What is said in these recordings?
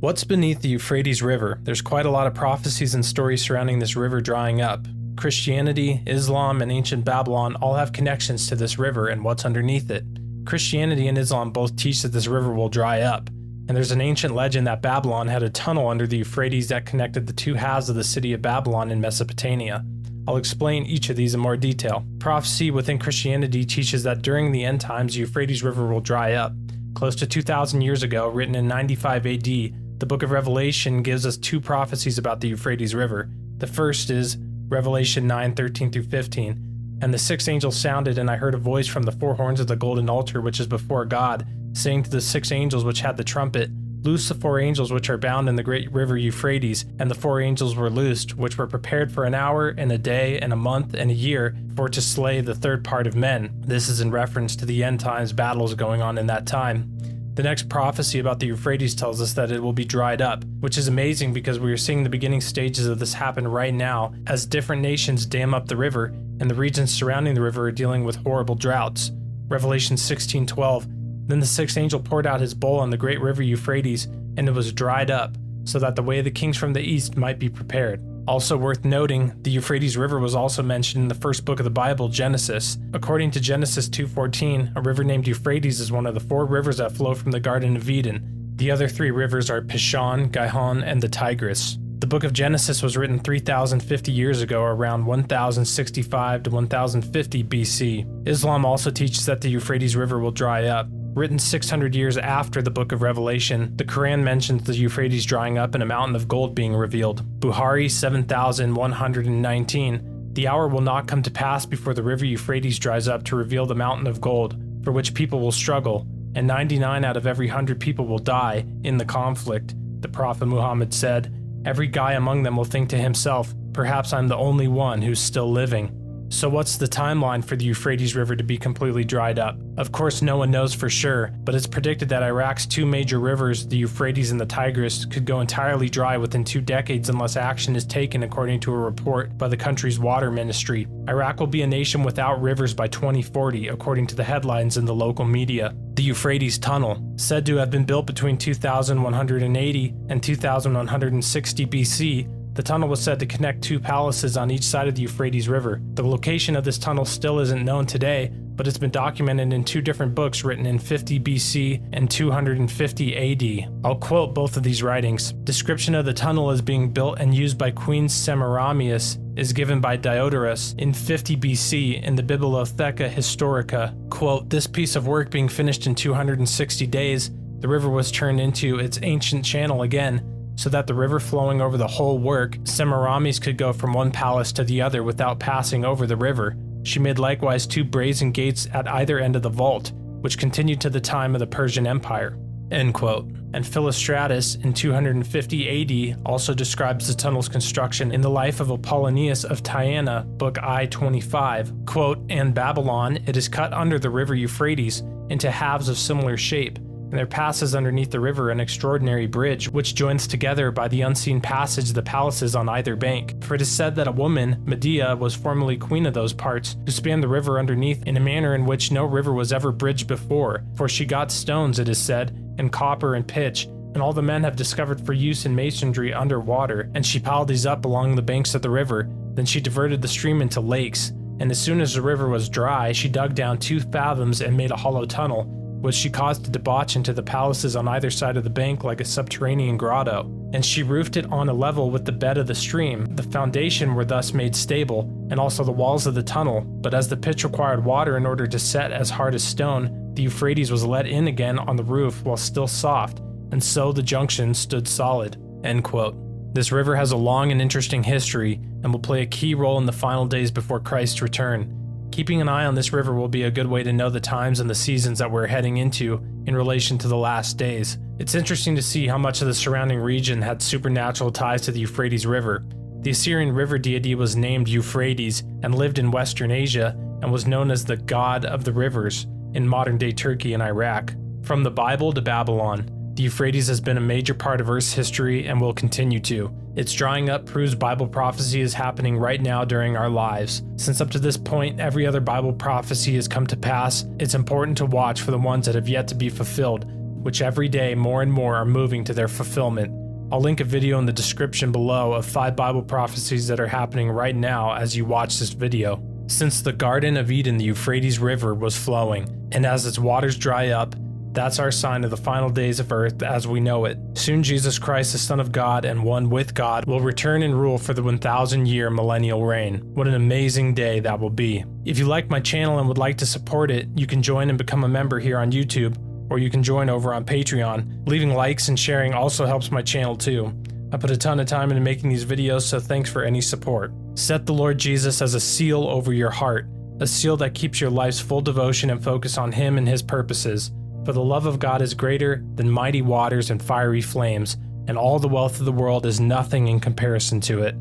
What's beneath the Euphrates River? There's quite a lot of prophecies and stories surrounding this river drying up. Christianity, Islam, and ancient Babylon all have connections to this river and what's underneath it. Christianity and Islam both teach that this river will dry up, and there's an ancient legend that Babylon had a tunnel under the Euphrates that connected the two halves of the city of Babylon in Mesopotamia. I'll explain each of these in more detail. Prophecy within Christianity teaches that during the end times, the Euphrates River will dry up. Close to 2,000 years ago, written in 95 AD, the book of Revelation gives us two prophecies about the Euphrates River. The first is Revelation 9:13-15. And the sixth angel sounded, and I heard a voice from the four horns of the golden altar which is before God, saying to the six angels which had the trumpet, Loose the four angels which are bound in the great river Euphrates. And the four angels were loosed, which were prepared for an hour, and a day, and a month, and a year, for to slay the third part of men. This is in reference to the end times battles going on in that time. The next prophecy about the Euphrates tells us that it will be dried up, which is amazing because we are seeing the beginning stages of this happen right now as different nations dam up the river, and the regions surrounding the river are dealing with horrible droughts. Revelation 16:12. Then the sixth angel poured out his bowl on the great river Euphrates, and it was dried up, so that the way of the kings from the east might be prepared. Also worth noting, the Euphrates River was also mentioned in the first book of the Bible, Genesis. According to Genesis 2:14, a river named Euphrates is one of the four rivers that flow from the Garden of Eden. The other three rivers are Pishon, Gihon, and the Tigris. The book of Genesis was written 3,050 years ago, around 1065 to 1050 BC. Islam also teaches that the Euphrates River will dry up. Written 600 years after the book of Revelation, the Quran mentions the Euphrates drying up and a mountain of gold being revealed. Bukhari 7119. The hour will not come to pass before the river Euphrates dries up to reveal the mountain of gold, for which people will struggle, and 99 out of every 100 people will die in the conflict. The Prophet Muhammad said, Every guy among them will think to himself, perhaps I'm the only one who's still living. So what's the timeline for the Euphrates River to be completely dried up? Of course no one knows for sure, but it's predicted that Iraq's two major rivers, the Euphrates and the Tigris, could go entirely dry within 2 decades unless action is taken, according to a report by the country's water ministry. Iraq will be a nation without rivers by 2040, according to the headlines in the local media. The Euphrates Tunnel, said to have been built between 2180 and 2160 BC, the tunnel was said to connect two palaces on each side of the Euphrates River. The location of this tunnel still isn't known today, but it's been documented in two different books written in 50 BC and 250 AD. I'll quote both of these writings. Description of the tunnel as being built and used by Queen Semiramis is given by Diodorus in 50 BC in the Bibliotheca Historica. Quote, this piece of work being finished in 260 days, the river was turned into its ancient channel again, so that the river flowing over the whole work, Semiramis could go from one palace to the other without passing over the river. She made likewise 2 brazen gates at either end of the vault, which continued to the time of the Persian Empire. End quote. And Philostratus in 250 AD also describes the tunnel's construction in the life of Apollonius of Tyana, book I-25. Quote, and Babylon, it is cut under the river Euphrates into halves of similar shape, and there passes underneath the river an extraordinary bridge, which joins together by the unseen passage the palaces on either bank. For it is said that a woman, Medea, was formerly queen of those parts, who spanned the river underneath in a manner in which no river was ever bridged before. For she got stones, it is said, and copper and pitch, and all the men have discovered for use in masonry underwater, and she piled these up along the banks of the river. Then she diverted the stream into lakes, and as soon as the river was dry, she dug down 2 fathoms and made a hollow tunnel, which she caused to debauch into the palaces on either side of the bank like a subterranean grotto. And she roofed it on a level with the bed of the stream. The foundation were thus made stable, and also the walls of the tunnel. But as the pitch required water in order to set as hard as stone, the Euphrates was let in again on the roof while still soft, and so the junction stood solid. End quote. This river has a long and interesting history, and will play a key role in the final days before Christ's return. Keeping an eye on this river will be a good way to know the times and the seasons that we're heading into in relation to the last days. It's interesting to see how much of the surrounding region had supernatural ties to the Euphrates River. The Assyrian river deity was named Euphrates and lived in Western Asia and was known as the god of the rivers in modern-day Turkey and Iraq. From the Bible to Babylon, the Euphrates has been a major part of Earth's history and will continue to. Its drying up proves Bible prophecy is happening right now during our lives. Since up to this point, every other Bible prophecy has come to pass, it's important to watch for the ones that have yet to be fulfilled. which every day more and more are moving to their fulfillment. I'll link a video in the description below of 5 Bible prophecies that are happening right now as you watch this video. Since the Garden of Eden, the Euphrates River was flowing, and as its waters dry up, that's our sign of the final days of earth as we know it. Soon Jesus Christ, the Son of God and one with God, will return and rule for the 1,000-year millennial reign. What an amazing day that will be. If you like my channel and would like to support it, you can join and become a member here on YouTube, or you can join over on Patreon. Leaving likes and sharing also helps my channel too. I put a ton of time into making these videos, so thanks for any support. Set the Lord Jesus as a seal over your heart, a seal that keeps your life's full devotion and focus on Him and His purposes. For the love of God is greater than mighty waters and fiery flames, and all the wealth of the world is nothing in comparison to it.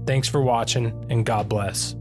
Thanks for watching, and God bless.